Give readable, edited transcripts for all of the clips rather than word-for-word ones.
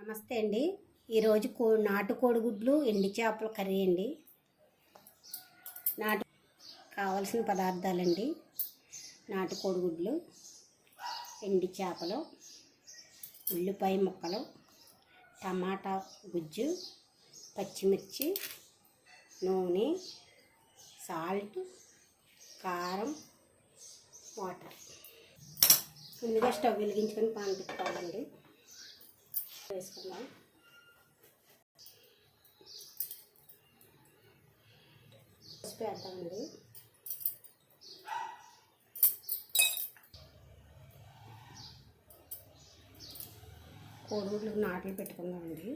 నమస్తే అండి. ఈరోజు నాటు కోడిగుడ్లు ఎండి చేపల కర్రీ అండి. కావాల్సిన పదార్థాలండి: నాటు కోడిగుడ్లు, ఎండి చేపలు, ఉల్లిపాయ ముక్కలు, టమాటా గుజ్జు, పచ్చిమిర్చి, నూనె, సాల్ట్, కారం, వాటర్. ముందుగా స్టవ్ వెలిగించుకొని పాన్ పెట్టుకోవాలండి. వేసుకుందాం. పసుపు వేద్దామండి. కోడిగుడ్లకు నాట్లు పెట్టుకుందామండి.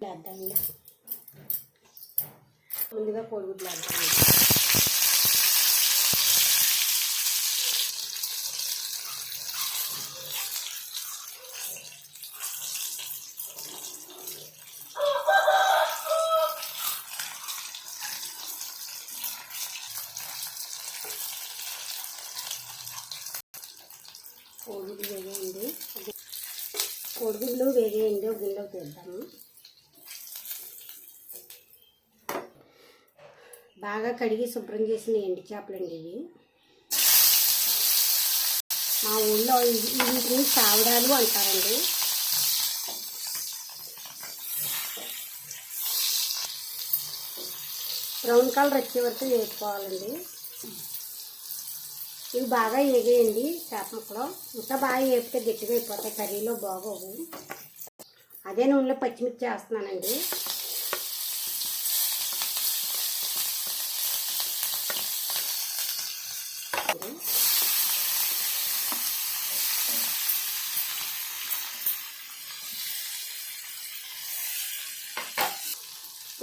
వేద్దామండి. ముందుగా కోడిగుడ్లు వేద్దామండి. కోడిగుడ్లు వేగేయండి. ఒక గిన్నెలోకి తీద్దాము. బాగా కడిగి శుభ్రం చేసిన ఎండి చేపలండి ఇవి. మా ఊళ్ళో వీటిని చావడాలు అంటారండి. బ్రౌన్ కలర్ వచ్చే వరకు వేసుకోవాలండి. ఇవి బాగా వేగేయండి చేప ముక్కలు. ఇంకా బాగా వేపితే గట్టిగా అయిపోతాయి, కర్రీలో బాగోవు. అదే నూనెలో పచ్చిమిర్చి వేస్తున్నానండి.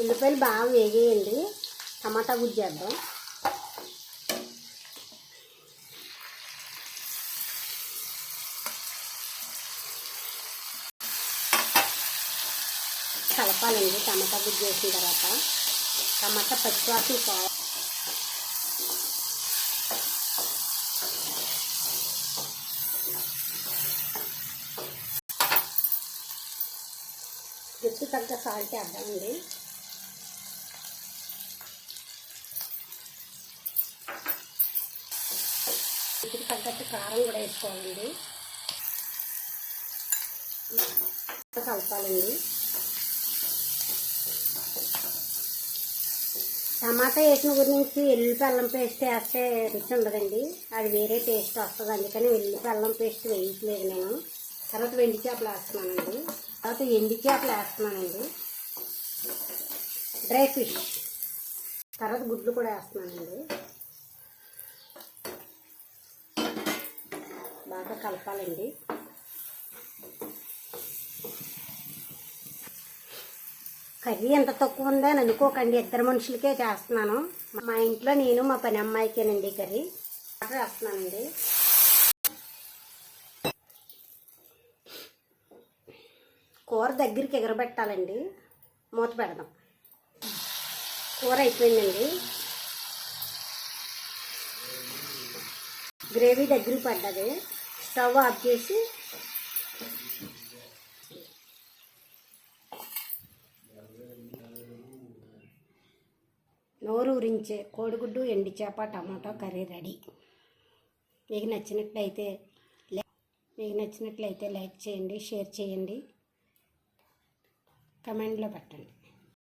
ఉల్లిపాయలు బాగా వేగేయండి. టమాటా గుజ్జు వేద్దాం. కలపాలండి. టమాటా గుజ్జు వేసిన తర్వాత టమాటా పచ్చివాసన పోవాలి. రుచి తగ్గ సాల్ట్ వేద్దామండి. రుచికి తగ్గట్టు కారం కూడా వేసుకోవాలండి. కలపాలండి. టమాటా వేసిన గురించి వెల్లుల్లి అల్లం పేస్ట్ వేస్తే రుచి ఉండదండి, అది వేరే టేస్ట్ వస్తుంది. అందుకని వెల్లుల్లి అల్లం పేస్ట్ వేయట్లేదు నేను. తర్వాత ఎండి చేపలు వేస్తున్నానండి. తర్వాత ఎండి చేపలు వేస్తున్నానండి. Dry fish. తర్వాత గుడ్లు కూడా వేస్తున్నానండి. బాగా కలపాలండి. కర్రీ ఎంత తక్కువ ఉందో అని అనుకోకండి, ఇద్దరు మనుషులకే చేస్తున్నాను. మా ఇంట్లో నేను మా పని అమ్మాయికేనండి కర్రీ. వాటర్ వేస్తున్నానండి. కూర దగ్గరికి ఎగరబెట్టాలండి. మూత పెడదాం. కూర అయిపోయిందండి. గ్రేవీ దగ్గరికి పడ్డది. స్టవ్ ఆఫ్ చేసి నోరు ఊరించే కోడిగుడ్డు ఎండి చేప టమాటా కర్రీ రెడీ. మీకు నచ్చినట్లయితే లైక్ చేయండి, షేర్ చేయండి, కమెంట్లో పెట్టండి.